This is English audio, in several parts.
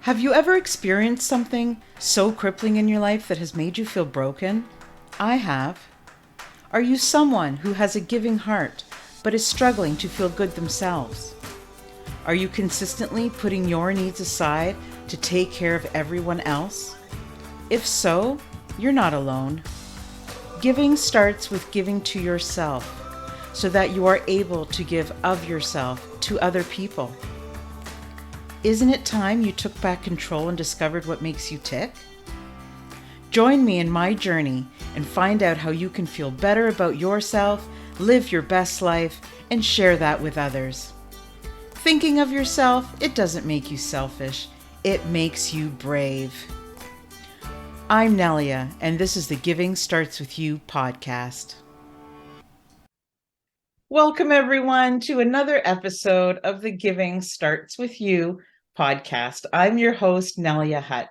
Have you ever experienced something so crippling in your life that has made you feel broken? I have. Are you someone who has a giving heart but is struggling to feel good themselves? Are you consistently putting your needs aside to take care of everyone else? If so, you're not alone. Giving starts with giving to yourself so that you are able to give of yourself to other people. Isn't it time you took back control and discovered what makes you tick? Join me in my journey and find out how you can feel better about yourself, live your best life, and share that with others. Thinking of yourself, it doesn't make you selfish. It makes you brave. I'm L.E.A.V.E, and this is the Giving Starts With You podcast. Welcome, everyone, to another episode of the Giving Starts With You podcast. I'm your host, L.E.A.V.E.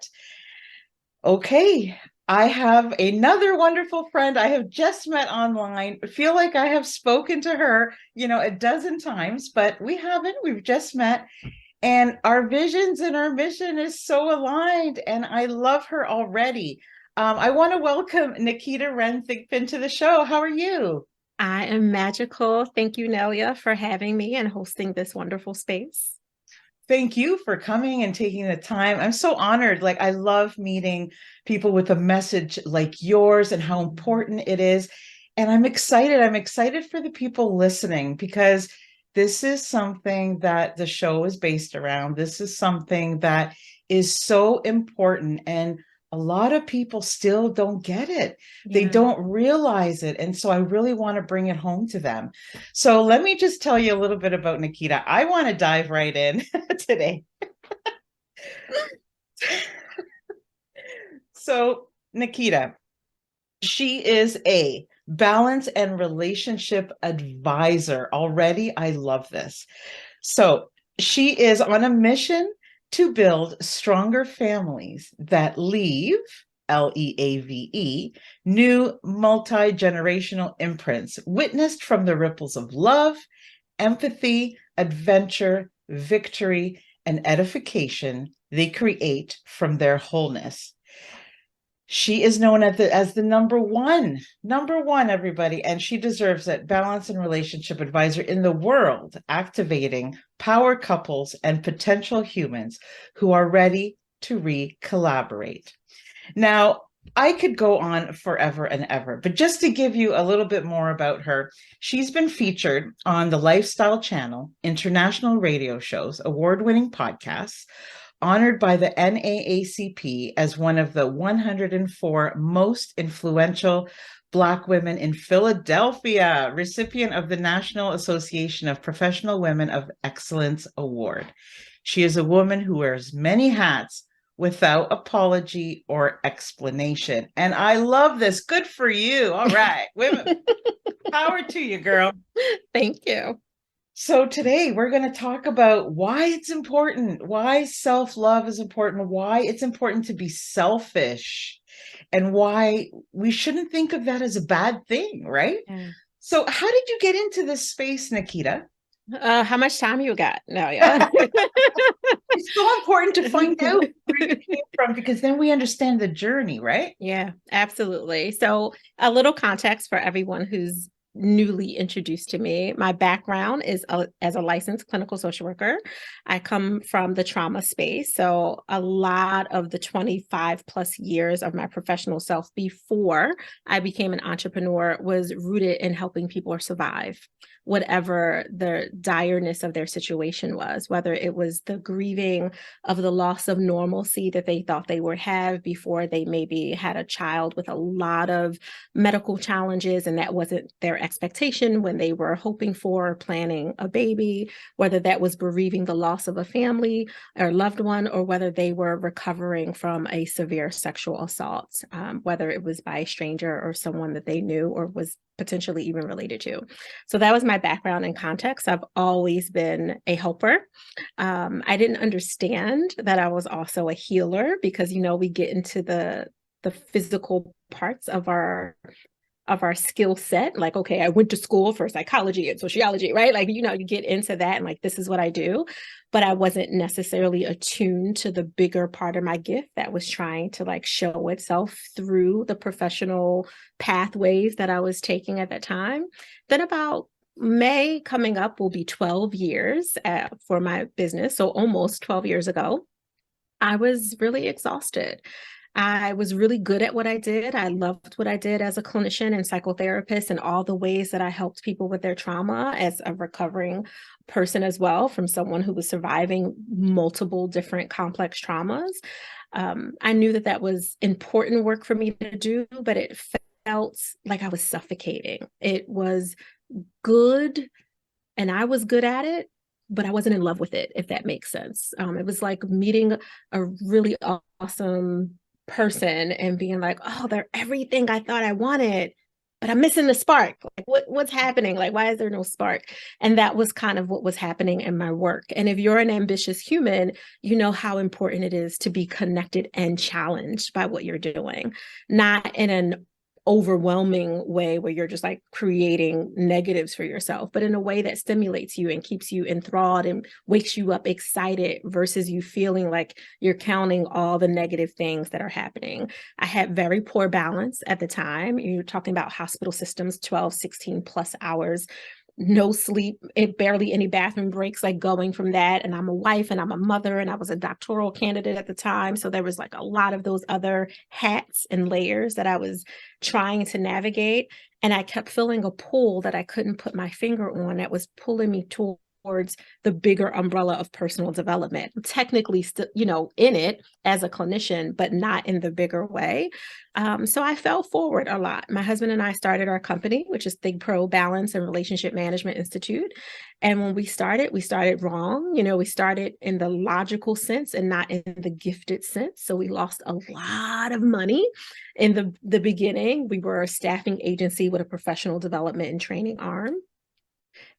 Okay, I have another wonderful friend I have just met online. I feel like I have spoken to her, a dozen times, but we haven't. We've just met. And our visions and our mission is so aligned, and I love her already. I want to welcome Naketa Ren Thigpen to the show. How are you? I am magical. Thank you, Nelia, for having me and hosting this wonderful space. Thank you for coming and taking the time. I'm so honored. I love meeting people with a message like yours and how important it is. And I'm excited. I'm excited for the people listening because this is something that the show is based around. This is something that is so important. And a lot of people still don't get it. They don't realize it. And so I really want to bring it home to them. So let me just tell you a little bit about Naketa. I want to dive right in today. So Naketa, she is a balance and relationship advisor. Already, I love this. So she is on a mission to build stronger families that leave, L-E.A.V.E., new multi-generational imprints witnessed from the ripples of love, empathy, adventure, victory, and edification they create from their wholeness. She is known as the number one, everybody, and she deserves it. Balance and relationship advisor in the world, activating power couples and potential humans who are ready to recalibrate. Now, I could go on forever and ever, but just to give you a little bit more about her, she's been featured on the Lifestyle Channel, international radio shows, award-winning podcasts, honored by the NAACP as one of the 104 most influential Black women in Philadelphia, recipient of the National Association of Professional Women of Excellence Award. She is a woman who wears many hats without apology or explanation. And I love this. Good for you. All right. Women, power to you, girl. Thank you. So today we're going to talk about why it's important, why self-love is important, why it's important to be selfish, and why we shouldn't think of that as a bad thing, right? Yeah. So how did you get into this space, Naketa? How much time you got now? Yeah. It's so important to find out where you came from because then we understand the journey, right? Yeah, absolutely. So a little context for everyone who's newly introduced to me. My background is as a licensed clinical social worker. I come from the trauma space. So a lot of the 25 plus years of my professional self before I became an entrepreneur was rooted in helping people survive whatever the direness of their situation was, whether it was the grieving of the loss of normalcy that they thought they would have before they maybe had a child with a lot of medical challenges, and that wasn't their expectation when they were hoping for or planning a baby, whether that was bereaving the loss of a family or loved one, or whether they were recovering from a severe sexual assault, whether it was by a stranger or someone that they knew or was potentially even related to. So that was my background and context. I've always been a helper. I didn't understand that I was also a healer because, we get into the physical parts of our of our skill set. Like, okay, I went to school for psychology and sociology, right? Like, you know, you get into that and like, this is what I do. But I wasn't necessarily attuned to the bigger part of my gift that was trying to like show itself through the professional pathways that I was taking at that time. Then about May coming up will be 12 years for my business. So almost 12 years ago, I was really exhausted. I was really good at what I did. I loved what I did as a clinician and psychotherapist and all the ways that I helped people with their trauma as a recovering person as well, from someone who was surviving multiple different complex traumas. I knew that that was important work for me to do, but it felt like I was suffocating. It was good and I was good at it, but I wasn't in love with it, if that makes sense. It was like meeting a really awesome person and being like, oh, they're everything I thought I wanted, but I'm missing the spark. Like, what's happening? Like, why is there no spark? And that was kind of what was happening in my work. And if you're an ambitious human, you know how important it is to be connected and challenged by what you're doing, not in an overwhelming way where you're just like creating negatives for yourself, but in a way that stimulates you and keeps you enthralled and wakes you up excited versus you feeling like you're counting all the negative things that are happening. I had very poor balance at the time. You're talking about hospital systems, 12, 16 plus hours, no sleep, barely any bathroom breaks, like going from that. And I'm a wife and I'm a mother and I was a doctoral candidate at the time. So there was like a lot of those other hats and layers that I was trying to navigate. And I kept feeling a pull that I couldn't put my finger on that was pulling me towards the bigger umbrella of personal development. Technically, still, you know, in it as a clinician, but not in the bigger way. So I fell forward a lot. My husband and I started our company, which is Think Pro Balance and Relationship Management Institute. And when we started wrong. You know, we started in the logical sense and not in the gifted sense. So we lost a lot of money in the beginning. We were a staffing agency with a professional development and training arm.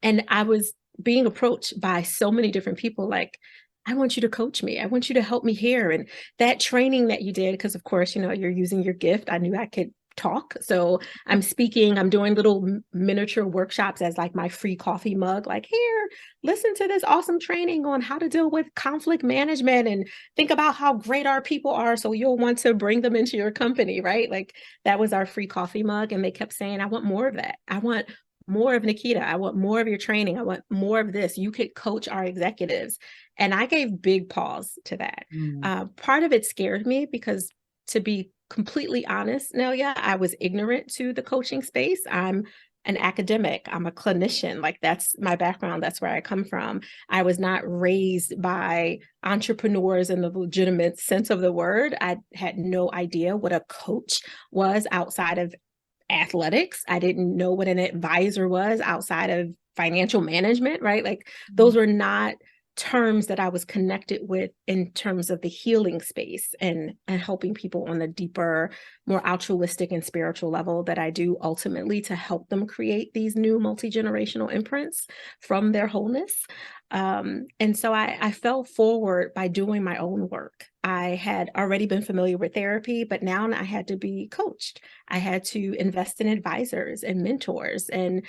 And I was being approached by so many different people like, I want you to coach me. I want you to help me here. And that training that you did, because of course, you know, you're using your gift. I knew I could talk. So I'm speaking, I'm doing little miniature workshops as like my free coffee mug, like here, listen to this awesome training on how to deal with conflict management and think about how great our people are. So you'll want to bring them into your company, right? Like that was our free coffee mug. And they kept saying, I want more of that. I want more of Naketa. I want more of your training. I want more of this. You could coach our executives. And I gave big pause to that. Part of it scared me because, to be completely honest, Nelia, I was ignorant to the coaching space. I'm an academic. I'm a clinician. Like that's my background. That's where I come from. I was not raised by entrepreneurs in the legitimate sense of the word. I had no idea what a coach was outside of athletics. I didn't know what an advisor was outside of financial management, right? Like those were not terms that I was connected with in terms of the healing space and helping people on a deeper, more altruistic and spiritual level that I do ultimately to help them create these new multi-generational imprints from their wholeness. And so I fell forward by doing my own work. I had already been familiar with therapy, but now I had to be coached. I had to invest in advisors and mentors and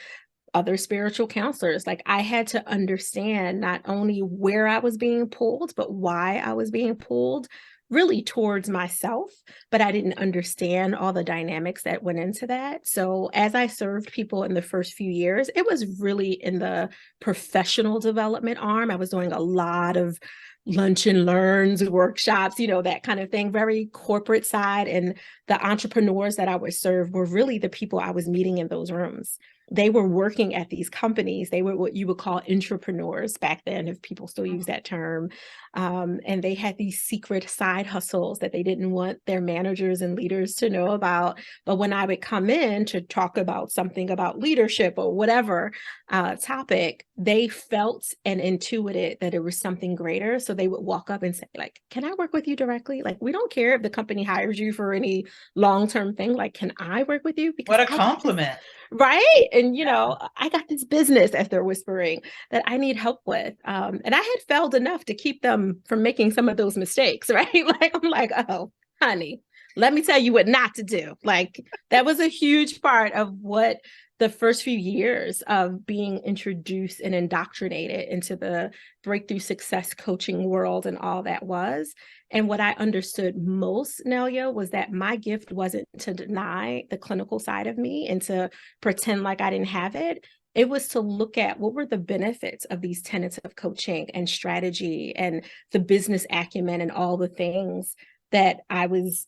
other spiritual counselors. Like I had to understand not only where I was being pulled, but why I was being pulled really towards myself, but I didn't understand all the dynamics that went into that. So as I served people in the first few years, it was really in the professional development arm. I was doing a lot of lunch and learns, workshops, you know, that kind of thing, very corporate side. And the entrepreneurs that I would serve were really the people I was meeting in those rooms. They were working at these companies. They were what you would call entrepreneurs back then, if people still use that term. And they had these secret side hustles that they didn't want their managers and leaders to know about. But when I would come in to talk about something about leadership or whatever topic, they felt and intuited that it was something greater. So they would walk up and say, like, can I work with you directly? Like, we don't care if the company hires you for any long-term thing. Like, can I work with you? Because What a I got this, compliment. right? And, you know, I got this business, as they're whispering, that I need help with. And I had failed enough to keep them from making some of those mistakes, right? Like, I'm like, oh, honey, let me tell you what not to do. Like that was a huge part of what the first few years of being introduced and indoctrinated into the breakthrough success coaching world and all that was. And what I understood most, Nelia, was that my gift wasn't to deny the clinical side of me and to pretend like I didn't have it. It was to look at what were the benefits of these tenets of coaching and strategy and the business acumen and all the things that I was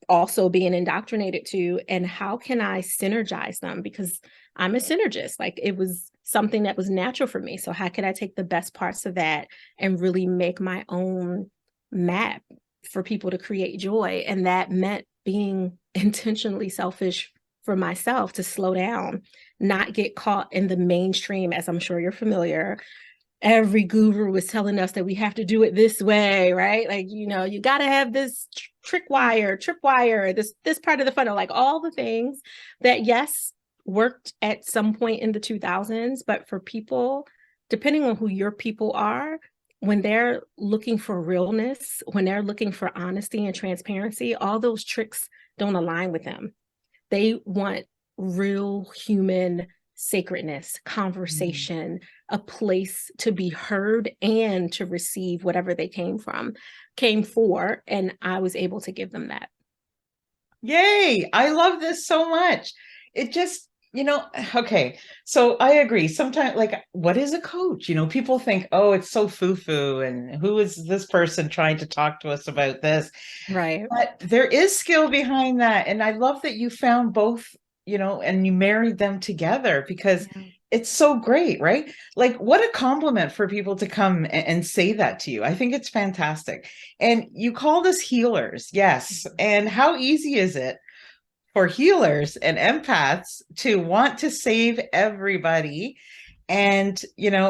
also being indoctrinated to, and how can I synergize them, because I'm a synergist. Like it was something that was natural for me. So how can I take the best parts of that and really make my own map for people to create joy? And that meant being intentionally selfish for myself, to slow down, not get caught in the mainstream, as I'm sure you're familiar. Every guru was telling us that we have to do it this way, right? Like, you know, you got to have this tripwire, this part of the funnel, like all the things that, yes, worked at some point in the 2000s, but for people, depending on who your people are, when they're looking for realness, when they're looking for honesty and transparency, all those tricks don't align with them. They want real human sacredness, conversation, a place to be heard and to receive whatever they came for. And I was able to give them that. Yay. I love this so much. It just, okay. So I agree. Sometimes, like, what is a coach? People think, oh, it's so foo-foo, and who is this person trying to talk to us about this? Right. But there is skill behind that. And I love that you found both, and you married them together, because Yeah. it's so great, right? Like, what a compliment for people to come and say that to you. I think it's fantastic. And you called us healers. Yes. And how easy is it for healers and empaths to want to save everybody and,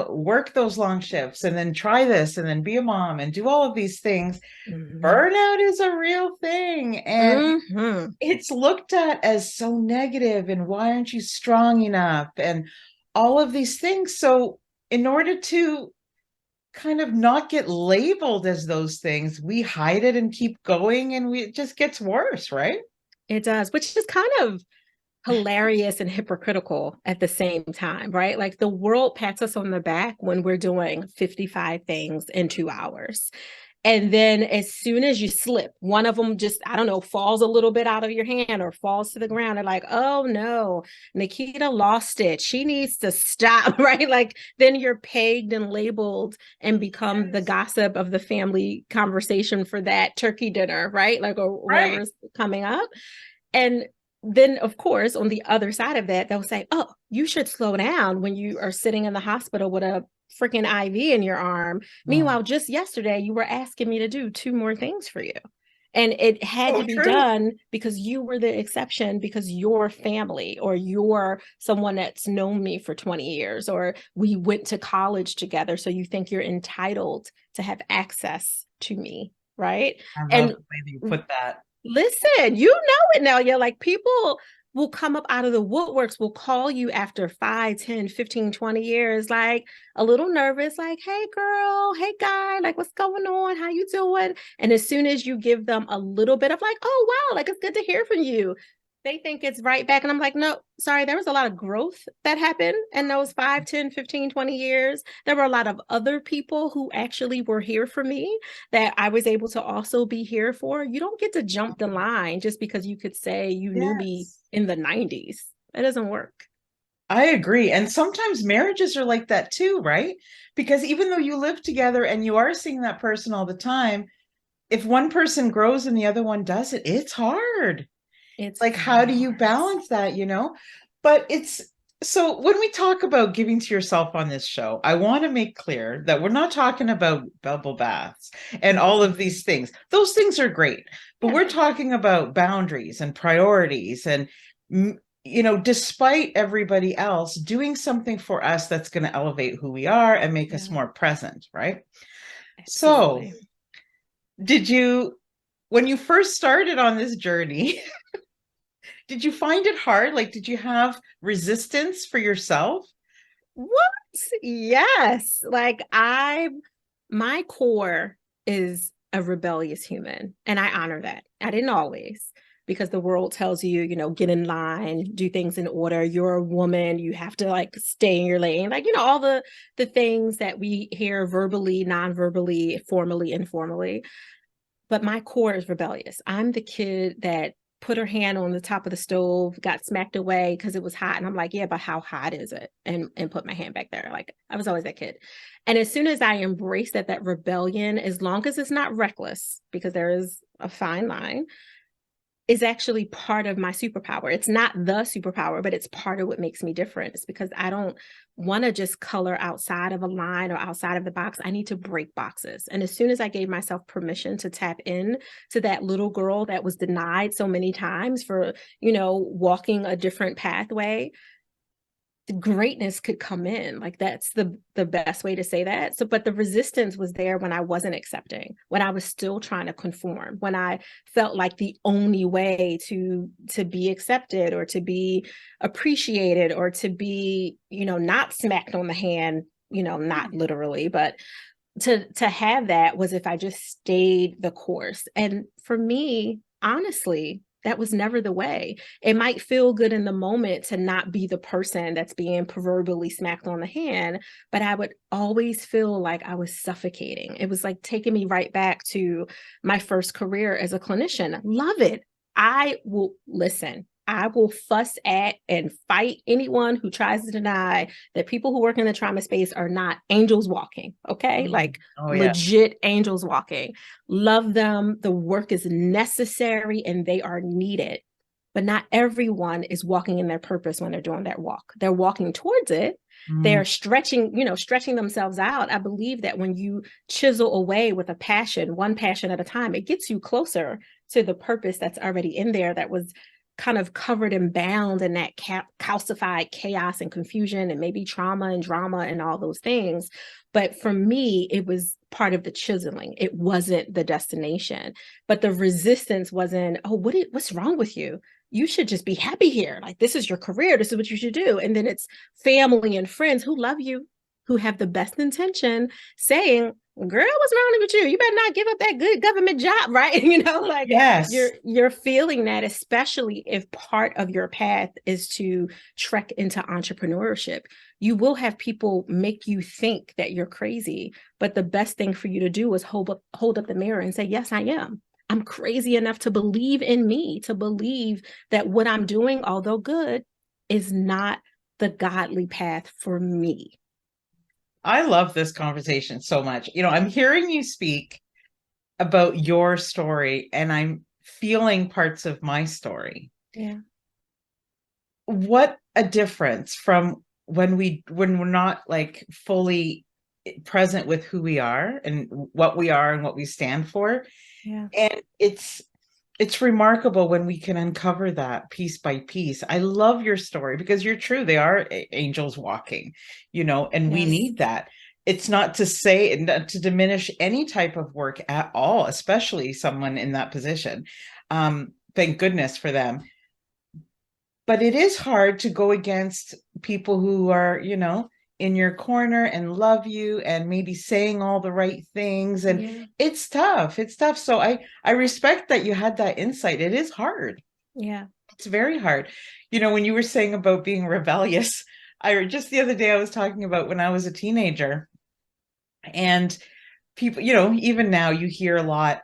work those long shifts and then try this and then be a mom and do all of these things? Mm-hmm. Burnout is a real thing, and Mm-hmm. it's looked at as so negative, and why aren't you strong enough, and all of these things. So in order to kind of not get labeled as those things, we hide it and keep going, and it just gets worse, right? It does, which is kind of hilarious and hypocritical at the same time, right? Like the world pats us on the back when we're doing 55 things in 2 hours. And then as soon as you slip, one of them just, I don't know, falls a little bit out of your hand or falls to the ground. They're like, oh no, Naketa lost it. She needs to stop, right? Like then you're pegged and labeled and become the Yes. gossip of the family conversation for that turkey dinner, right? Like, or Right. whatever's coming up. And then, of course, on the other side of that, they'll say, oh, you should slow down when you are sitting in the hospital with a freaking IV in your arm. Mm. Meanwhile, just yesterday, you were asking me to do two more things for you. And it had So to be true. done because you were the exception, because you're family, or you're someone that's known me for 20 years, or we went to college together. So you think you're entitled to have access to me. Right. I love And the way that you put that. listen, you know it now. You're like, people will come up out of the woodworks, will call you after 5, 10, 15, 20 years, like a little nervous, like, hey girl, hey guy, like what's going on? How you doing? And as soon as you give them a little bit of like, oh wow, like it's good to hear from you, they think it's right back. And I'm like, no, sorry, there was a lot of growth that happened in those 5, 10, 15, 20 years. There were a lot of other people who actually were here for me that I was able to also be here for. You don't get to jump the line just because you could say you knew me Yes. in the 90s. That doesn't work. I agree. And sometimes marriages are like that too, right? Because even though you live together and you are seeing that person all the time, if one person grows and the other one doesn't, it's hard. It's Like, how very do you hard. balance that? But it's so when we talk about giving to yourself on this show, I want to make clear that we're not talking about bubble baths and all of these things. Those things are great, but Yeah. we're talking about boundaries and priorities and, despite everybody else doing something for us that's going to elevate who we are and make us Yeah. more present, right? So, Absolutely. did you, when you first started on this journey, did you find it hard? Like, did you have resistance for yourself? What? Yes. Like my core is a rebellious human. And I honor that. I didn't always, because the world tells you, get in line, do things in order. You're a woman. You have to like stay in your lane. Like, all the things that we hear verbally, non-verbally, formally, informally. But my core is rebellious. I'm the kid that put her hand on the top of the stove, got smacked away because it was hot. And I'm like, yeah, but how hot is it? And put my hand back there. Like, I was always that kid. And as soon as I embraced that rebellion, as long as it's not reckless, because there is a fine line, is actually part of my superpower. It's not the superpower, but it's part of what makes me different. It's because I don't want to just color outside of a line or outside of the box. I need to break boxes. And as soon as I gave myself permission to tap in to that little girl that was denied so many times for, walking a different pathway, the greatness could come in. Like, that's the best way to say that. So, but the resistance was there when I wasn't accepting, when I was still trying to conform, when I felt like the only way to be accepted or to be appreciated or to be, not smacked on the hand, not literally, but to have that was if I just stayed the course. And for me, honestly, that was never the way. It might feel good in the moment to not be the person that's being proverbially smacked on the hand, but I would always feel like I was suffocating. It was like taking me right back to my first career as a clinician. Love it. I will listen. I will fuss at and fight anyone who tries to deny that people who work in the trauma space are not angels walking. Okay. Like, Yeah. legit angels walking. Love them. The work is necessary and they are needed. But not everyone is walking in their purpose when they're doing that walk. They're walking towards it. They're stretching themselves out. I believe that when you chisel away with a passion, one passion at a time, it gets you closer to the purpose that's already in there, that was kind of covered and bound in that calcified chaos and confusion and maybe trauma and drama and all those things. But for me, it was part of the chiseling. It wasn't the destination, but the resistance wasn't, oh, what's wrong with you? You should just be happy here. Like, this is your career. This is what you should do. And then it's family and friends who love you, who have the best intention, saying, girl, what's wrong with you? You better not give up that good government job, right? Like, Yes. you're feeling that, especially if part of your path is to trek into entrepreneurship. You will have people make you think that you're crazy, but the best thing for you to do is hold up the mirror and say, yes, I am. I'm crazy enough to believe in me, to believe that what I'm doing, although good, is not the godly path for me. I love this conversation so much. I'm hearing you speak about your story and I'm feeling parts of my story. Yeah. What a difference from when we're not like fully present with who we are and what we are and what we stand for. Yeah. And it's remarkable when we can uncover that piece by piece. I love your story because you're true. They are angels walking, and we need that. It's not to say and to diminish any type of work at all, especially someone in that position. Thank goodness for them. But it is hard to go against people who are, in your corner and love you and maybe saying all the right things. And it's tough. It's tough. So I respect that you had that insight. It is hard. Yeah. It's very hard. When you were saying about being rebellious, just the other day, I was talking about when I was a teenager and people, even now you hear a lot,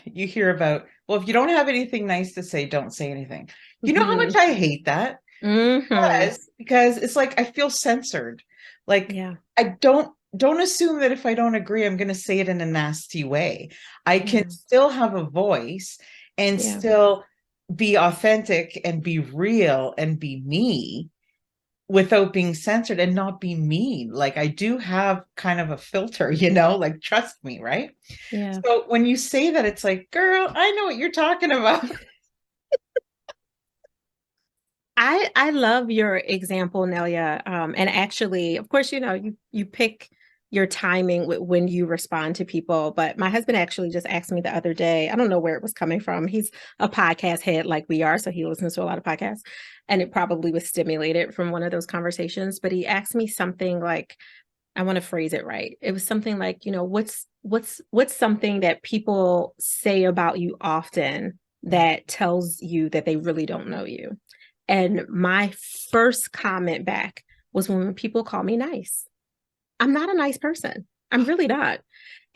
you hear about, well, if you don't have anything nice to say, don't say anything. You know how much I hate that? Because it's like I feel censored. Like, I don't assume that if I don't agree, I'm going to say it in a nasty way. I can still have a voice and still be authentic and be real and be me without being censored and not be mean. Like, I do have kind of a filter, like, trust me, right? Yeah. So when you say that, it's like, girl, I know what you're talking about. I love your example, Nelia. And actually, of course, you pick your timing when you respond to people. But my husband actually just asked me the other day, I don't know where it was coming from. He's a podcast head like we are, so he listens to a lot of podcasts. And it probably was stimulated from one of those conversations. But he asked me something like, I want to phrase it right. It was something like, what's something that people say about you often that tells you that they really don't know you? And my first comment back was when people call me nice. I'm not a nice person. I'm really not.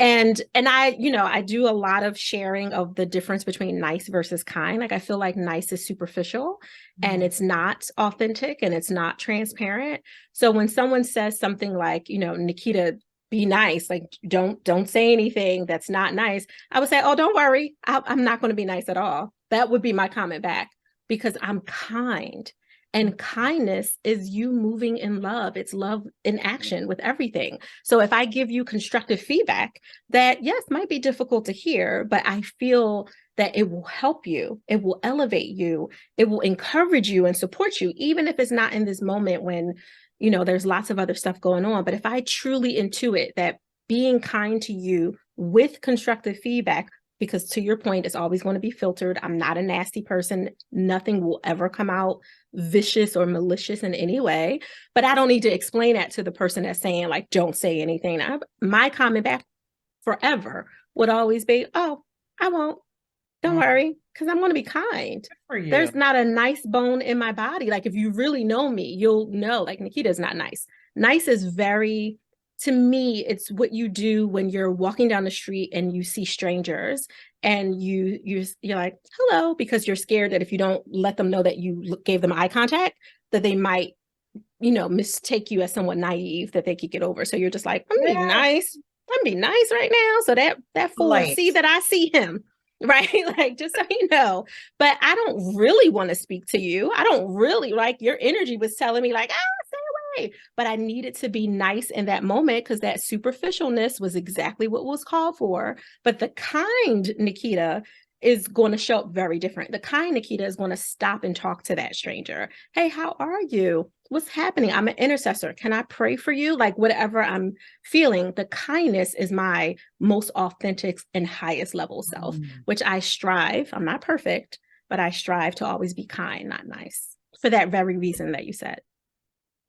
And I do a lot of sharing of the difference between nice versus kind. Like I feel like nice is superficial and it's not authentic and it's not transparent. So when someone says something like, Naketa, be nice, like don't say anything that's not nice, I would say, oh, don't worry, I'm not going to be nice at all. That would be my comment back because I'm kind. And kindness is you moving in love. It's love in action with everything. So if I give you constructive feedback that, yes, might be difficult to hear, but I feel that it will help you, it will elevate you, it will encourage you and support you, even if it's not in this moment when, there's lots of other stuff going on. But if I truly intuit that being kind to you with constructive feedback, because to your point, it's always going to be filtered. I'm not a nasty person. Nothing will ever come out vicious or malicious in any way. But I don't need to explain that to the person that's saying, like, don't say anything. My comment back forever would always be, oh, I won't. Don't worry, because I'm going to be kind. For you. There's not a nice bone in my body. Like, if you really know me, you'll know, like, Naketa's not nice. Nice is very, to me, it's what you do when you're walking down the street and you see strangers and you're like, hello, because you're scared that if you don't let them know that you gave them eye contact, that they might, mistake you as someone naive that they could get over. So you're just like, I'm being nice. I'm being nice right now. So that fool will see that I see him. Right. Like, just so you know, but I don't really want to speak to you. I don't really like your energy was telling me like, stay away. But I needed to be nice in that moment because that superficialness was exactly what was called for. But the kind Naketa is going to show up very different. The kind Naketa is going to stop and talk to that stranger. Hey, how are you? What's happening? I'm an intercessor. Can I pray for you? Like whatever I'm feeling, the kindness is my most authentic and highest level self, which I strive. I'm not perfect, but I strive to always be kind, not nice, for that very reason that you said.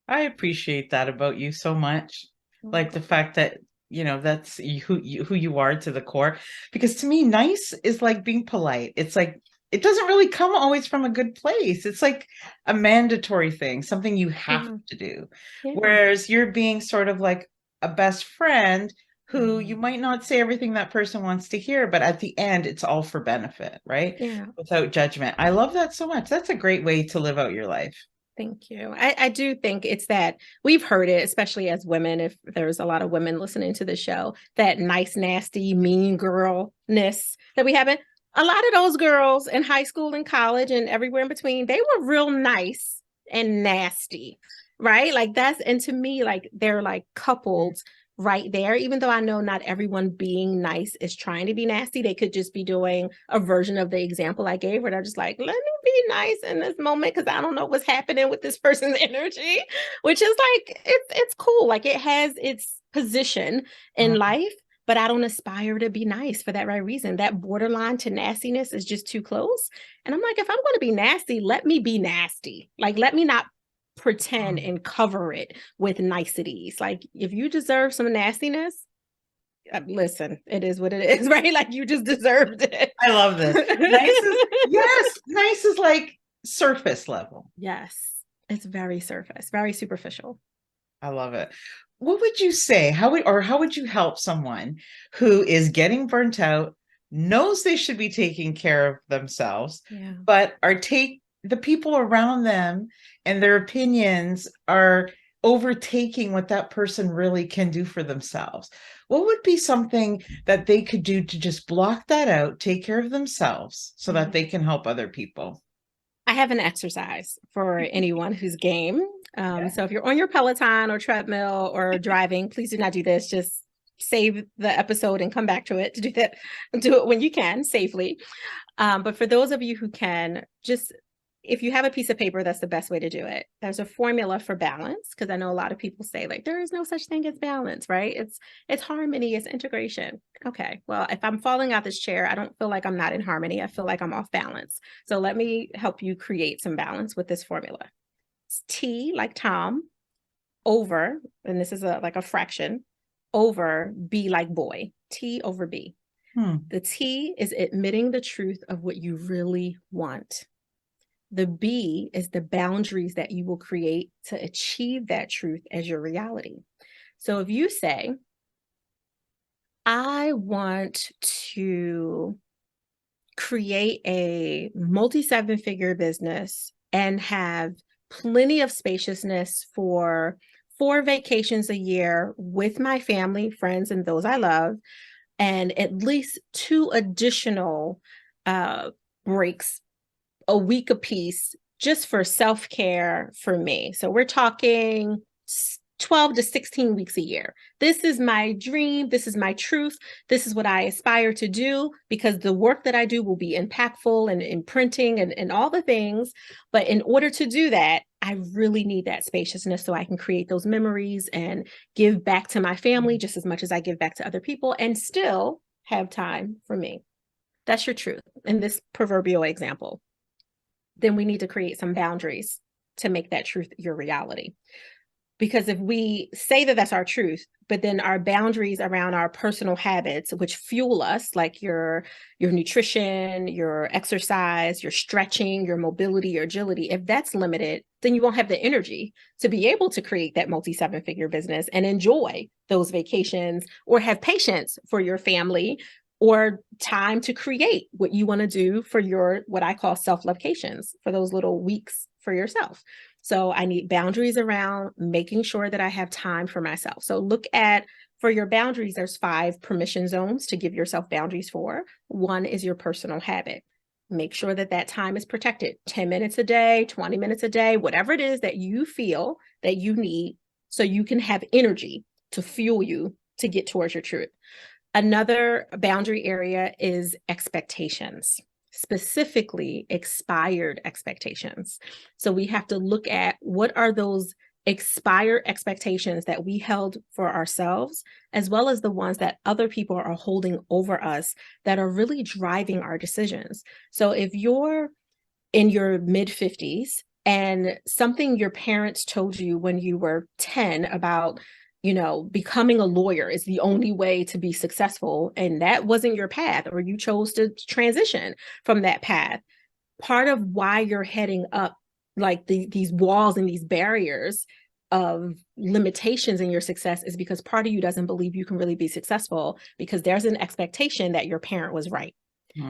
I appreciate that about you so much. Like the fact that, that's who you are to the core. Because to me, nice is like being polite. It's like, it doesn't really come always from a good place. It's like a mandatory thing, something you have to do. Whereas you're being sort of like a best friend who you might not say everything that person wants to hear, but at the end, it's all for benefit, right? Yeah. Without judgment. I love that so much. That's a great way to live out your life. Thank you. I do think it's that we've heard it, especially as women, if there's a lot of women listening to the show, that nice, nasty, mean girlness that we haven't. A lot of those girls in high school and college and everywhere in between, they were real nice and nasty, right? Like and to me, like they're like coupled right there, even though I know not everyone being nice is trying to be nasty. They could just be doing a version of the example I gave where they're just like, let me be nice in this moment because I don't know what's happening with this person's energy, which is like, it's cool. Like it has its position in life, but I don't aspire to be nice for that right reason. That borderline to nastiness is just too close. And I'm like, if I'm going to be nasty, let me be nasty. Like, let me not pretend and cover it with niceties. Like if you deserve some nastiness, listen, it is what it is, right? Like you just deserved it. I love this. Nice is like surface level. Yes, it's very surface, very superficial. I love it. What would you say? How would you help someone who is getting burnt out, knows they should be taking care of themselves, but the people around them and their opinions are overtaking what that person really can do for themselves? What would be something that they could do to just block that out, take care of themselves so that they can help other people? I have an exercise for anyone who's game. So if you're on your Peloton or treadmill or driving, please do not do this. Just save the episode and come back to it to do that. Do it when you can safely. But for those of you who can, just if you have a piece of paper, that's the best way to do it. There's a formula for balance because I know a lot of people say like there is no such thing as balance, right? It's harmony, it's integration. Okay, well, if I'm falling out this chair, I don't feel like I'm not in harmony. I feel like I'm off balance. So let me help you create some balance with this formula. It's T like Tom, over, and this is like a fraction, over B like boy, T over B. The T is admitting the truth of what you really want. The B is the boundaries that you will create to achieve that truth as your reality. So if you say, I want to create a multi-seven-figure business and have plenty of spaciousness for 4 vacations a year with my family, friends, and those I love, and at least 2 additional breaks a week apiece just for self-care for me. So we're talking 12 to 16 weeks a year. This is my dream. This is my truth. This is what I aspire to do, because the work that I do will be impactful and imprinting and all the things. But in order to do that, I really need that spaciousness so I can create those memories and give back to my family just as much as I give back to other people and still have time for me. That's your truth in this proverbial example. Then we need to create some boundaries to make that truth your reality. Because if we say that that's our truth, but then our boundaries around our personal habits, which fuel us, like your nutrition, your exercise, your stretching, your mobility, your agility, if that's limited, then you won't have the energy to be able to create that multi-7-figure business and enjoy those vacations or have patience for your family or time to create what you want to do for your, what I call self-locations, for those little weeks for yourself. So I need boundaries around making sure that I have time for myself. So look at, for your boundaries, there's 5 permission zones to give yourself boundaries for. 1 is your personal habit. Make sure that that time is protected. 10 minutes a day, 20 minutes a day, whatever it is that you feel that you need so you can have energy to fuel you to get towards your truth. Another boundary area is expectations, specifically expired expectations. So we have to look at what are those expired expectations that we held for ourselves, as well as the ones that other people are holding over us that are really driving our decisions. So if you're in your mid-50s and something your parents told you when you were 10 about, you know, becoming a lawyer is the only way to be successful, and that wasn't your path, or you chose to transition from that path, part of why you're heading up like these walls and these barriers of limitations in your success is because part of you doesn't believe you can really be successful because there's an expectation that your parent was right,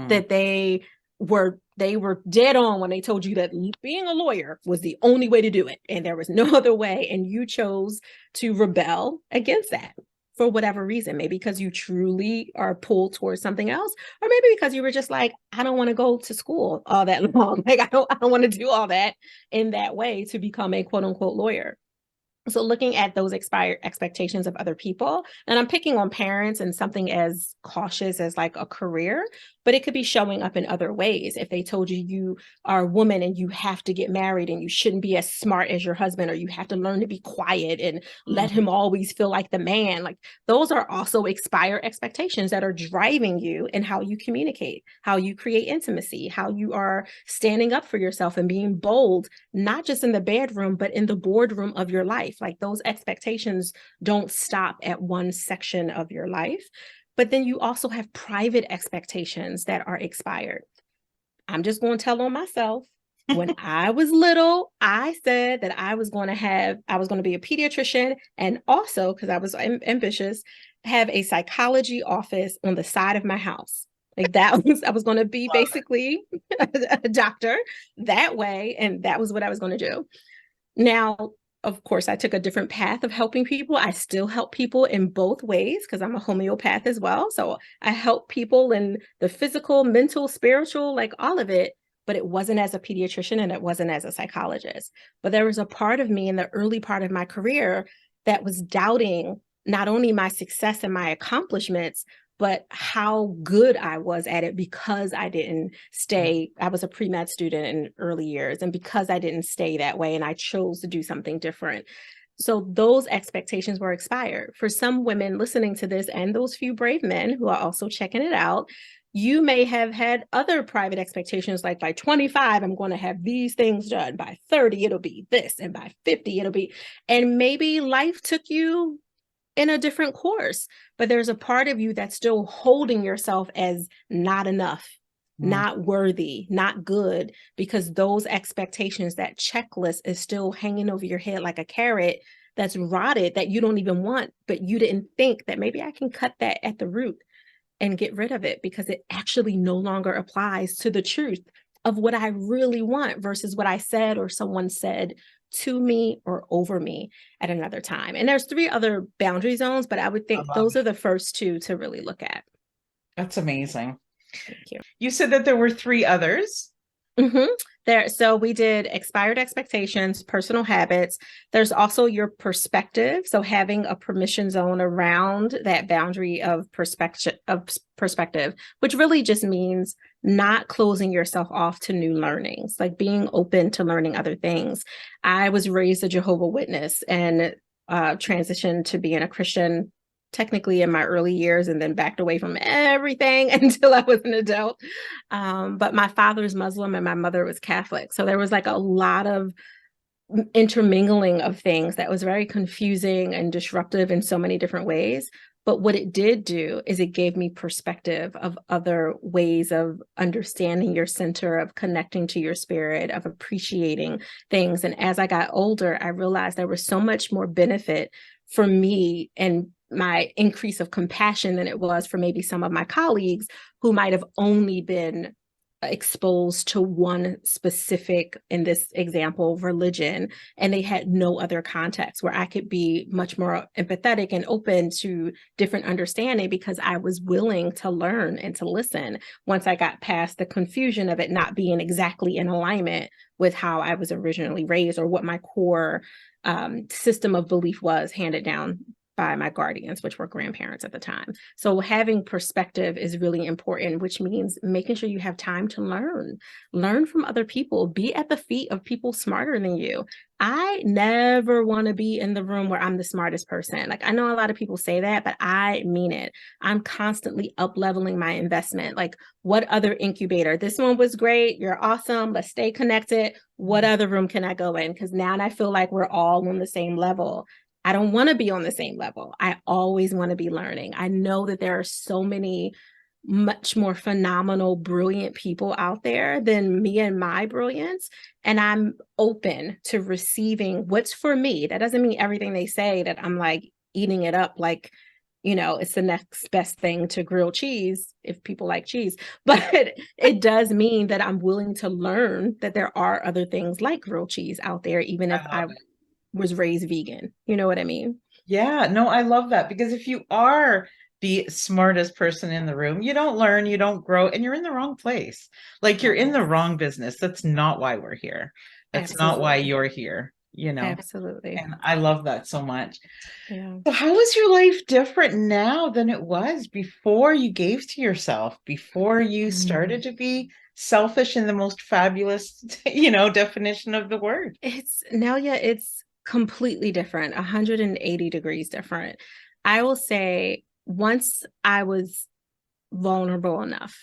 that they were dead on when they told you that being a lawyer was the only way to do it and there was no other way, and you chose to rebel against that for whatever reason, maybe because you truly are pulled towards something else, or maybe because you were just like, I don't want to go to school all that long, like I don't want to do all that in that way to become a quote unquote lawyer. So looking at those expired expectations of other people, and I'm picking on parents and something as cautious as like a career, but it could be showing up in other ways. If they told you you are a woman and you have to get married and you shouldn't be as smart as your husband, or you have to learn to be quiet and let him always feel like the man, like those are also expired expectations that are driving you in how you communicate, how you create intimacy, how you are standing up for yourself and being bold, not just in the bedroom, but in the boardroom of your life. Like those expectations don't stop at one section of your life. But then you also have private expectations that are expired. I'm just going to tell on myself. When I was little, I said that I was going to be a pediatrician, and also, because I was ambitious, have a psychology office on the side of my house. Like that was, I was going to be basically a doctor that way, and that was what I was going to do. Now, of course, I took a different path of helping people. I still help people in both ways because I'm a homeopath as well. So I help people in the physical, mental, spiritual, like all of it, but it wasn't as a pediatrician and it wasn't as a psychologist. But there was a part of me in the early part of my career that was doubting not only my success and my accomplishments, but how good I was at it because I didn't stay. I was a pre-med student in early years, and because I didn't stay that way and I chose to do something different. So those expectations were expired. For some women listening to this and those few brave men who are also checking it out, You may have had other private expectations, like by 25, I'm going to have these things done. By 30, it'll be this. And by 50, it'll be, and maybe life took you in a different course, but there's a part of you that's still holding yourself as not enough, Mm. not worthy, not good, because those expectations, that checklist is still hanging over your head like a carrot that's rotted that you don't even want, but you didn't think that maybe I can cut that at the root and get rid of it because it actually no longer applies to the truth of what I really want versus what I said or someone said to me or over me at another time. And there's three other boundary zones, but I would I think love those are the first two to really look at. That's amazing. Thank you. You said that there were three others. Mm-hmm. So we did expired expectations, personal habits. There's also your perspective. So having a permission zone around that boundary of perspective, which really just means not closing yourself off to new learnings, like being open to learning other things. I was raised a Jehovah Witness and transitioned to being a Christian technically in my early years and then backed away from everything until I was an adult. But my father's Muslim and my mother was Catholic. So there was like a lot of intermingling of things that was very confusing and disruptive in so many different ways. But what it did do is it gave me perspective of other ways of understanding your center, of connecting to your spirit, of appreciating things. And as I got older, I realized there was so much more benefit for me and my increase of compassion than it was for maybe some of my colleagues who might have only been exposed to one specific, in this example, religion, and they had no other context where I could be much more empathetic and open to different understanding because I was willing to learn and to listen once I got past the confusion of it not being exactly in alignment with how I was originally raised or what my core system of belief was handed down by my guardians, which were grandparents at the time. So having perspective is really important, which means making sure you have time to learn from other people, be at the feet of people smarter than you. I never want to be in the room where I'm the smartest person. Like I know a lot of people say that, but I mean it. I'm constantly up leveling my investment. Like what other incubator? This one was great. You're awesome. Let's stay connected. What other room can I go in? Because now I feel like we're all on the same level. I don't want to be on the same level. I always want to be learning. I know that there are so many much more phenomenal, brilliant people out there than me and my brilliance. And I'm open to receiving what's for me. That doesn't mean everything they say that I'm like eating it up like, it's the next best thing to grilled cheese if people like cheese. But it does mean that I'm willing to learn that there are other things like grilled cheese out there, even if I love I it. was raised vegan. You know what I mean? Yeah, no, I love that because if you are the smartest person in the room, you don't learn, you don't grow, and you're in the wrong place. Like you're in Yes, the wrong business. That's not why we're here. That's not why absolutely. you're here. Absolutely. And I love that so much. Yeah. So how is your life different now than it was before you gave to yourself, before you Mm. started to be selfish in the most fabulous, definition of the word? It's completely different, 180 degrees different. I will say once I was vulnerable enough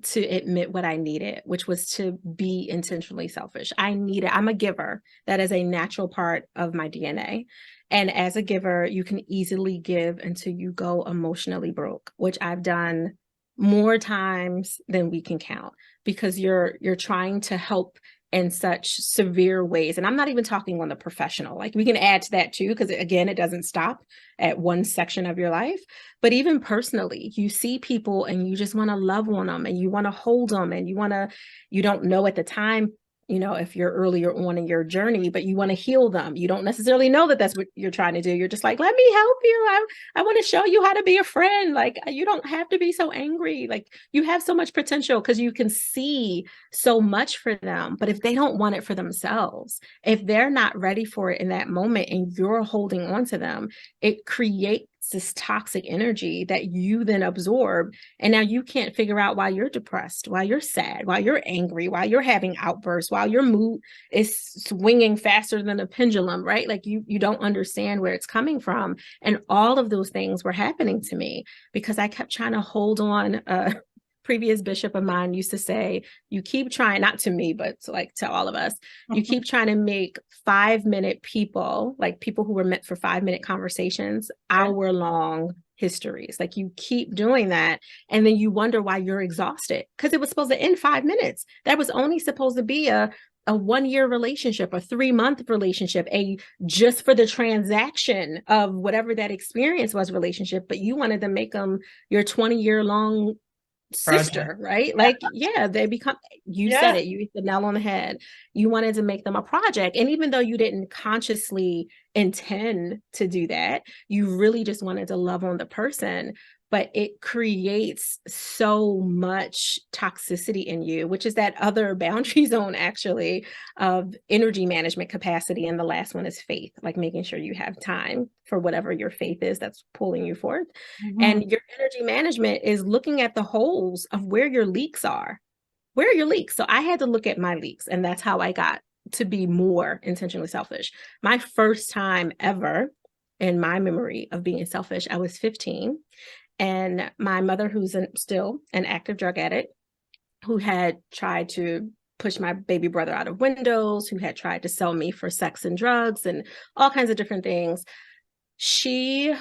to admit what I needed, which was to be intentionally selfish. I'm a giver. That is a natural part of my DNA. And as a giver, you can easily give until you go emotionally broke, which I've done more times than we can count because you're trying to help in such severe ways. And I'm not even talking on the professional. Like we can add to that too, because again, it doesn't stop at one section of your life. But even personally, you see people and you just want to love on them and you want to hold them and you don't know at the time, if you're earlier on in your journey, but you want to heal them. You don't necessarily know that that's what you're trying to do. You're just like, let me help you. I want to show you how to be a friend. Like you don't have to be so angry. Like you have so much potential because you can see so much for them. But if they don't want it for themselves, if they're not ready for it in that moment and you're holding on to them, it creates this toxic energy that you then absorb. And now you can't figure out why you're depressed, why you're sad, why you're angry, why you're having outbursts, while your mood is swinging faster than a pendulum, right? Like you don't understand where it's coming from. And all of those things were happening to me because I kept trying to hold on previous bishop of mine used to say, you keep trying, not to me, but to like to all of us, you keep trying to make 5-minute people, like people who were meant for 5-minute conversations, hour-long histories. Like you keep doing that, and then you wonder why you're exhausted, because it was supposed to end 5 minutes. That was only supposed to be a 1-year relationship, a 3-month relationship, a just for the transaction of whatever that experience was relationship, but you wanted to make them your 20-year long sister, right? Like, yeah, they become, you said it, you hit the nail on the head. You wanted to make them a project. And even though you didn't consciously intend to do that, you really just wanted to love on the person. But it creates so much toxicity in you, which is that other boundary zone, actually, of energy management capacity. And the last one is faith, like making sure you have time for whatever your faith is that's pulling you forth. And your energy management is looking at the holes of where your leaks are. Where are your leaks? So I had to look at my leaks, and that's how I got to be more intentionally selfish. My first time ever in my memory of being selfish, I was 15. And my mother, who's still an active drug addict, who had tried to push my baby brother out of windows, who had tried to sell me for sex and drugs and all kinds of different things, she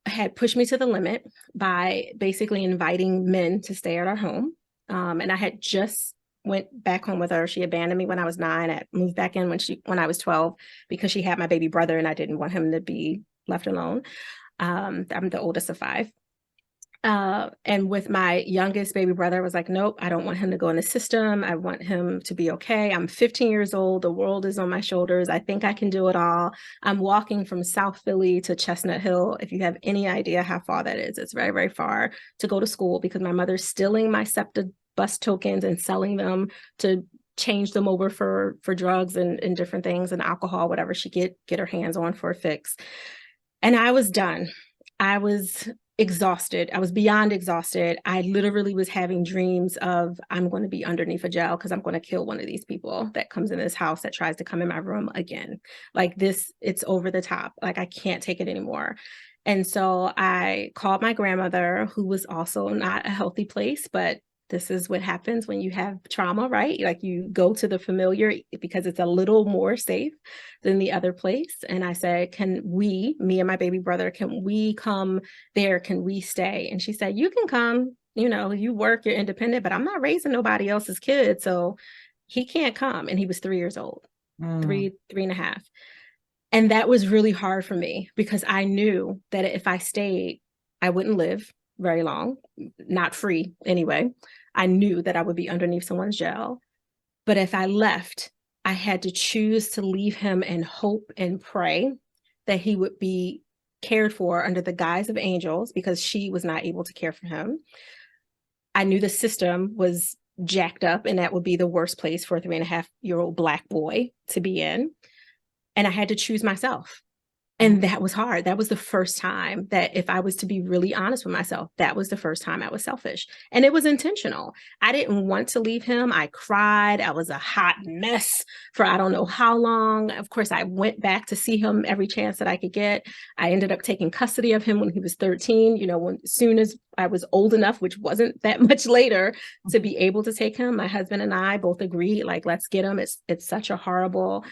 had pushed me to the limit by basically inviting men to stay at our home. And I had just went back home with her. She abandoned me when I was 9. I moved back in when I was 12 because she had my baby brother and I didn't want him to be left alone. I'm the oldest of 5. And with my youngest baby brother, I was like, nope, I don't want him to go in the system. I want him to be okay. I'm 15 years old. The world is on my shoulders. I think I can do it all. I'm walking from South Philly to Chestnut Hill. If you have any idea how far that is, it's very, very far to go to school because my mother's stealing my SEPTA bus tokens and selling them to change them over for drugs and different things and alcohol, whatever she get her hands on for a fix. And I was done. I was exhausted. I was beyond exhausted. I literally was having dreams of I'm going to be underneath a jail because I'm going to kill one of these people that comes in this house that tries to come in my room again. Like this, it's over the top. Like I can't take it anymore. And so I called my grandmother, who was also not a healthy place, but this is what happens when you have trauma, right? Like you go to the familiar because it's a little more safe than the other place. And I said, can we, me and my baby brother, can we come there? Can we stay? And she said, you can come, you know, you work, you're independent, but I'm not raising nobody else's kid. So he can't come. And he was 3 years old, 3.5. And that was really hard for me because I knew that if I stayed, I wouldn't live very long, not free anyway. I knew that I would be underneath someone's jail. But if I left, I had to choose to leave him and hope and pray that he would be cared for under the guise of angels because she was not able to care for him. I knew the system was jacked up and that would be the worst place for a 3.5-year-old Black boy to be in. And I had to choose myself. And that was hard. That was the first time that, if I was to be really honest with myself, that was the first time I was selfish. And it was intentional. I didn't want to leave him. I cried. I was a hot mess for I don't know how long. Of course, I went back to see him every chance that I could get. I ended up taking custody of him when he was 13, you know, as soon as I was old enough, which wasn't that much later, to be able to take him. My husband and I both agreed, like, let's get him. It's such a horrible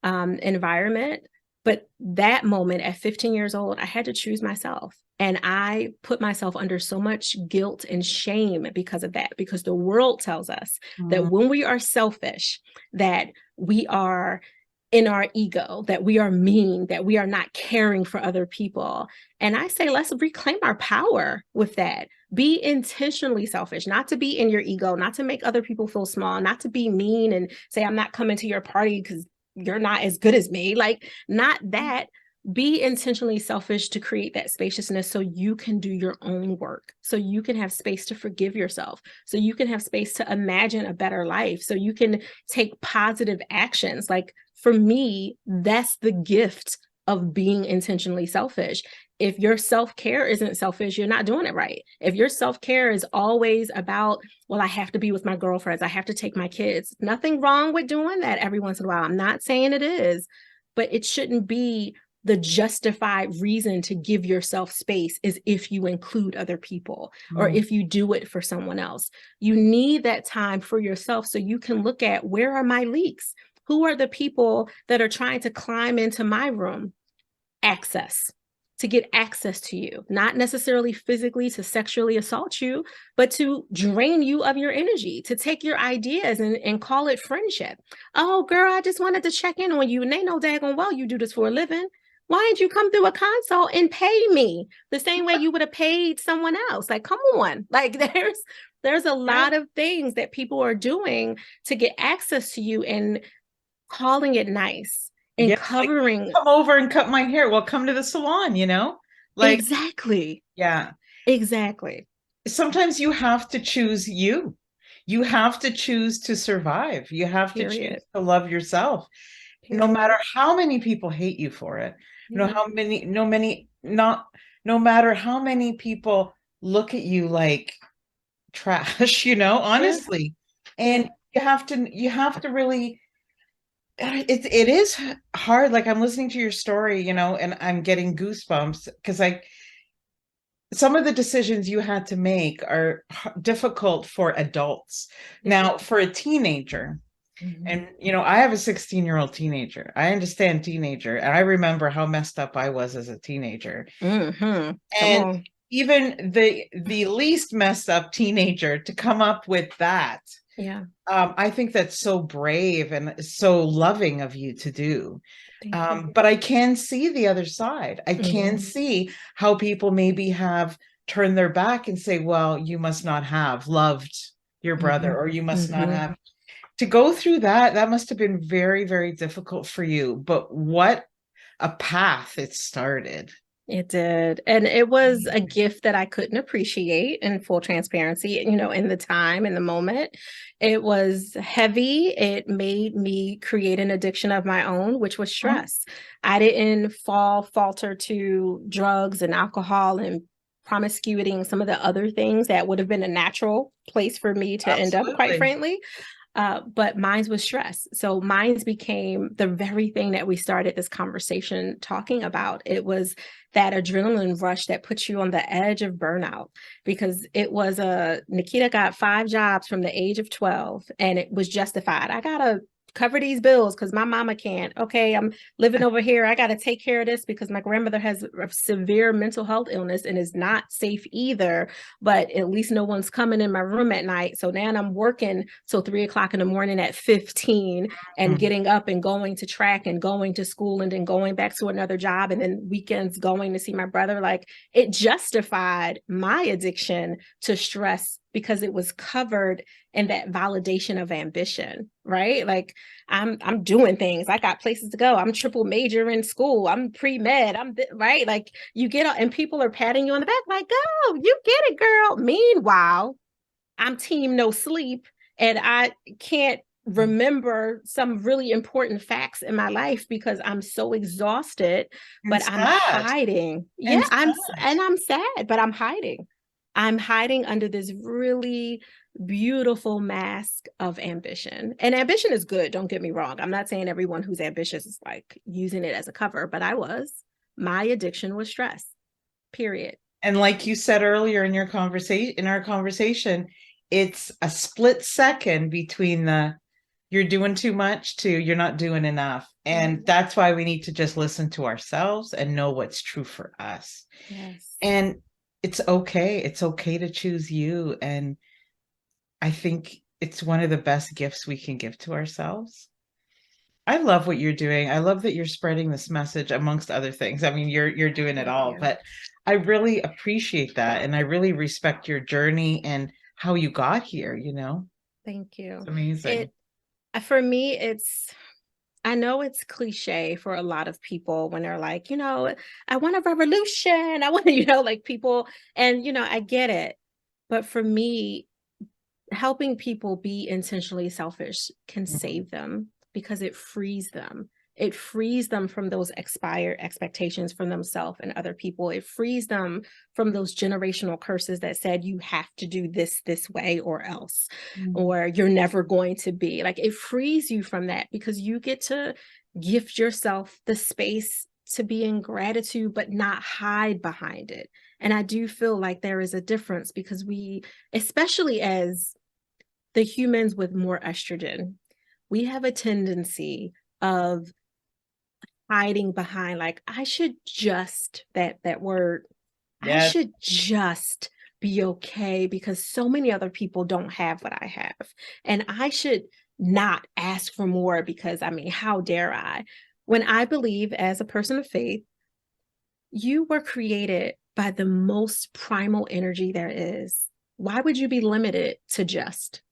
environment. But that moment at 15 years old, I had to choose myself. And I put myself under so much guilt and shame because of that, because the world tells us that when we are selfish, that we are in our ego, that we are mean, that we are not caring for other people. And I say, let's reclaim our power with that. Be intentionally selfish, not to be in your ego, not to make other people feel small, not to be mean and say, I'm not coming to your party because you're not as good as me. Like, not that. Be intentionally selfish to create that spaciousness so you can do your own work, so you can have space to forgive yourself, so you can have space to imagine a better life, so you can take positive actions. Like, for me, that's the gift of being intentionally selfish. If your self-care isn't selfish, you're not doing it right. If your self-care is always about, well, I have to be with my girlfriends, I have to take my kids, nothing wrong with doing that every once in a while. I'm not saying it is, but it shouldn't be the justified reason to give yourself space is if you include other people or Mm. if you do it for someone else. You need that time for yourself so you can look at, where are my leaks? Who are the people that are trying to climb into my room? Access, to get access to you, not necessarily physically to sexually assault you, but to drain you of your energy, to take your ideas and call it friendship. Oh, girl, I just wanted to check in on you. And they know daggone well you do this for a living. Why didn't you come through a consult and pay me the same way you would have paid someone else? Like, come on. Like, there's a Yeah. lot of things that people are doing to get access to you and calling it nice and Yeah, like, covering. come over and cut my hair. Well, come to the salon, Like, Exactly. yeah. Exactly. Sometimes you have to choose you. You have to choose to survive. You have to choose Period. to love yourself, no matter Period. how many people hate you for it. Yeah. No matter how many people look at you like trash, Yeah. honestly. Yeah. And you have to really, it is hard. Like, I'm listening to your story, and I'm getting goosebumps because some of the decisions you had to make are difficult for adults. Yeah. Now, for a teenager, Mhm. and I have a 16-year-old teenager. I understand teenager, and I remember how messed up I was as a teenager. Mhm. Come And on. even the least messed up teenager to come up with that, Yeah. I think that's so brave and so loving of you to do. Thank you. But I can see the other side. I can Mhm. see how people maybe have turned their back and say, well, you must not have loved your brother, Mhm. or you must not Mhm. have. To go through that must have been very, very difficult for you. But what a path it started. It did. And it was a gift that I couldn't appreciate, in full transparency, in the time, in the moment. It was heavy. It made me create an addiction of my own, which was Mhm. stress. I didn't falter to drugs and alcohol and promiscuity and some of the other things that would have been a natural place for me to end up, quite Absolutely. frankly. But mine's was stress. So mine's became the very thing that we started this conversation talking about. It was that adrenaline rush that puts you on the edge of burnout, because it was Naketa got 5 jobs from the age of 12, and it was justified. I gotta cover these bills because my mama can't. Okay, I'm living over here. I got to take care of this because my grandmother has a severe mental health illness and is not safe either. But at least no one's coming in my room at night. So now I'm working till 3 o'clock in the morning at 15 and Mm. getting up and going to track and going to school and then going back to another job and then weekends going to see my brother. Like, it justified my addiction to stress because it was covered in that validation of ambition, right? Like, I'm doing things. I got places to go. I'm triple major in school. I'm pre-med. Right. Like, you get, and people are patting you on the back, like, go, you get it, girl. Meanwhile, I'm team no sleep, and I can't remember some really important facts in my life because I'm so exhausted, And but I'm sad. hiding. And Yeah, sad. I'm sad, but I'm hiding. I'm hiding under this really beautiful mask of ambition. And ambition is good, don't get me wrong. I'm not saying everyone who's ambitious is like using it as a cover, but I was. My addiction was stress. Period. And like you said earlier in our conversation, it's a split second between the you're doing too much to you're not doing enough. Right. And that's why we need to just listen to ourselves and know what's true for us. Yes. And it's okay. It's okay to choose you. And I think it's one of the best gifts we can give to ourselves. I love what you're doing. I love that you're spreading this message amongst other things. I mean, you're doing it Thank all, you. but I really appreciate that and I really respect your journey and how you got here. Thank It's you. amazing. For me, I know it's cliche for a lot of people when they're like, I want a revolution. I want to, like people, and, I get it. But for me, helping people be intentionally selfish can Mhm. save them because it frees them. It frees them from those expired expectations from themselves and other people. It frees them from those generational curses that said you have to do this way or else, Mhm. or you're never going to be. Like, it frees you from that because you get to gift yourself the space to be in gratitude, but not hide behind it. And I do feel like there is a difference because we, especially as the humans with more estrogen, we have a tendency of hiding behind, like, I should just, that word, I Yes. should just be okay because so many other people don't have what I have. And I should not ask for more because, I mean, how dare I? When I believe, as a person of faith, you were created by the most primal energy there is. Why would you be limited to just?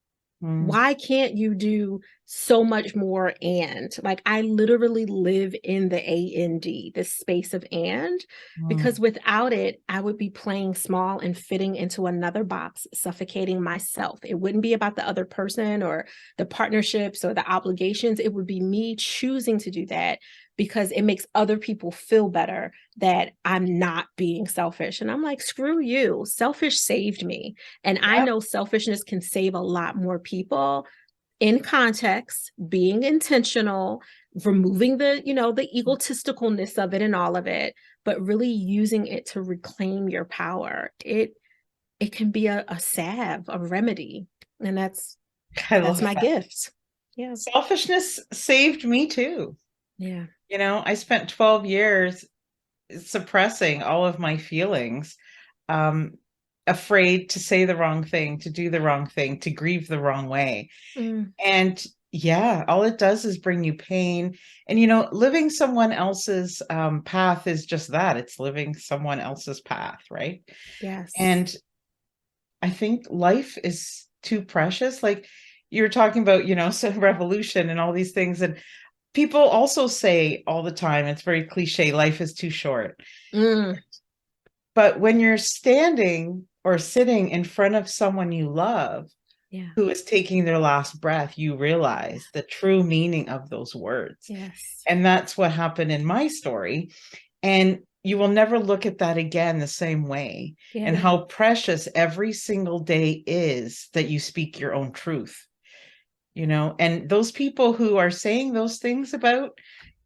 Mm, Why can't you do so much more? And like, I literally live in the and, this space of and, mm, because without it, I would be playing small and fitting into another box, suffocating myself. It wouldn't be about the other person or the partnerships or the obligations. It would be me choosing to do that because it makes other people feel better that I'm not being selfish. And I'm like, screw you. Selfish saved me. And I yep. know selfishness can save a lot more people in context, being intentional, removing the, the egotisticalness of it and all of it, but really using it to reclaim your power. It can be a salve, a remedy. And I that's love my that. gift. Yeah. Selfishness saved me too. Yeah. I spent 12 years suppressing all of my feelings, um, afraid to say the wrong thing, to do the wrong thing, to grieve the wrong way. Mm, And yeah, all it does is bring you pain. And, living someone else's path is just that, it's living someone else's path, right? yes. And I think life is too precious. Like you were talking about, some revolution and all these things. And people also say all the time, it's very cliche, life is too short. Mm, But when you're standing or sitting in front of someone you love yeah. who is taking their last breath, you realize the true meaning of those words. Yes. And that's what happened in my story. And you will never look at that again the same way. And Yeah. how precious every single day is that you speak your own truth. And those people who are saying those things about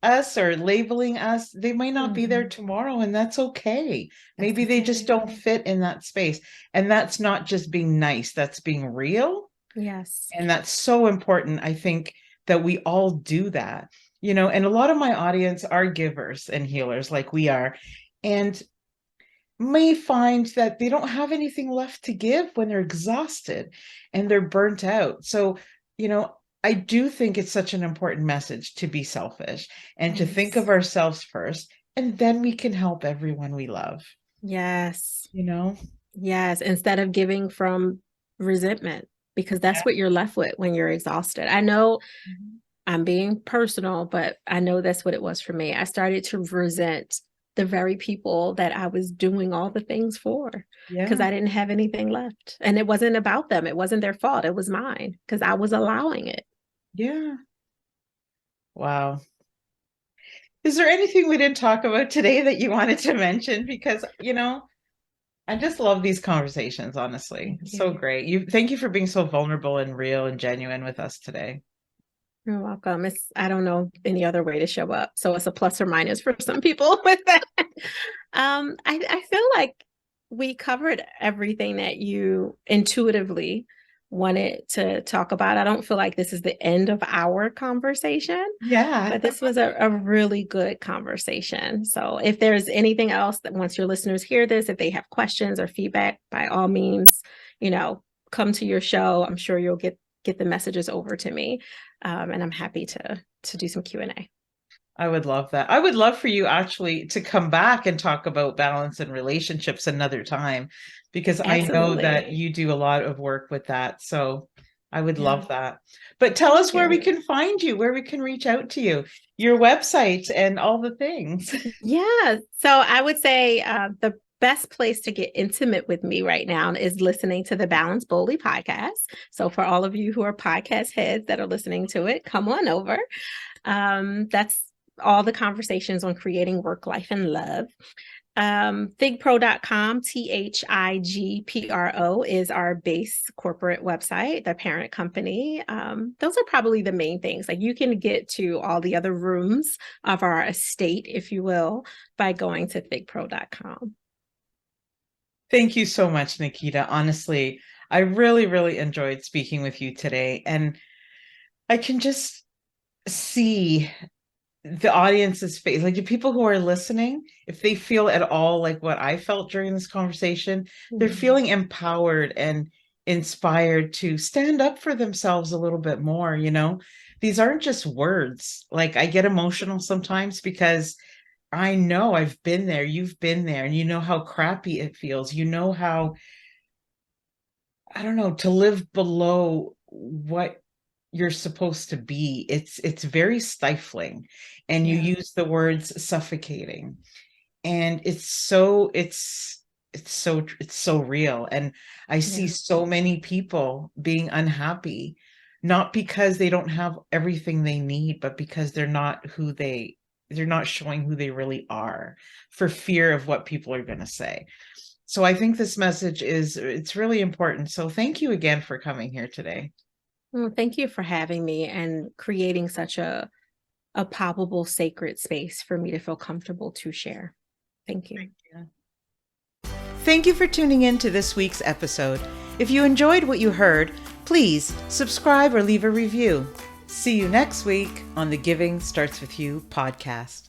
us or labeling us, they might not be there Mhm. tomorrow, and that's okay. That's Maybe they just okay. don't fit in that space. And that's not just being nice, that's being real. Yes. And that's so important, I think, that we all do that. And a lot of my audience are givers and healers like we are, and may find that they don't have anything left to give when they're exhausted and they're burnt out. So, you know, I do think it's such an important message to be selfish and to think Yes. of ourselves first, and then we can help everyone we love, Yes. you know? Yes. Instead of giving from resentment, because that's Yeah. what you're left with when you're exhausted. I know I'm being personal, but I know that's what it was for me. I started to resent the very people that I was doing all the things for because Yeah. I didn't have anything left. And it wasn't about them. It wasn't their fault. It was mine because I was allowing it. Yeah. Wow. Is there anything we didn't talk about today that you wanted to mention? Because, I just love these conversations, honestly. Thank It's so you. great. Thank you for being so vulnerable and real and genuine with us today. You're welcome. I don't know any other way to show up. So it's a plus or minus for some people with that. I feel like we covered everything that you intuitively wanted to talk about. I don't feel like this is the end of our conversation, Yeah. but this was a really good conversation. So if there's anything else that once your listeners hear this, if they have questions or feedback, by all means, you know, come to your show. I'm sure you'll get the messages over to me. And I'm happy to do some Q&A. I would love that. I would love for you actually to come back and talk about balance and relationships another time, because I know that Absolutely. you do a lot of work with that. So I would Yeah. love that. But tell us Thank where we you. can find you, where we can reach out to you, your website and all the things. Yeah. So I would say the best place to get intimate with me right now is listening to the Balance Boldly podcast. So for all of you who are podcast heads that are listening to it, come on over. That's all the conversations on creating work, life, and love. Thigpro.com, Thigpro is our base corporate website, the parent company. Those are probably the main things. Like you can get to all the other rooms of our estate, if you will, by going to thigpro.com. Thank you so much, Naketa. Honestly, I really, really enjoyed speaking with you today. And I can just see the audience's face, like the people who are listening, if they feel at all like what I felt during this conversation, they're feeling empowered and inspired to stand up for themselves a little bit more. These aren't just words. Like I get emotional sometimes because I know I've been there, you've been there, and you know how crappy it feels. You know how, I don't know, to live below what you're supposed to be. It's very stifling. And you Yeah. use the words suffocating. And it's so real. And I see Yeah. so many people being unhappy, not because they don't have everything they need, but because they're not showing who they really are for fear of what people are going to say. So I think this message it's really important. So thank you again for coming here today. Well, thank you for having me and creating such a palpable, sacred space for me to feel comfortable to share. Thank you. Thank you for tuning in to this week's episode. If you enjoyed what you heard, please subscribe or leave a review. See you next week on the Giving Starts With You podcast.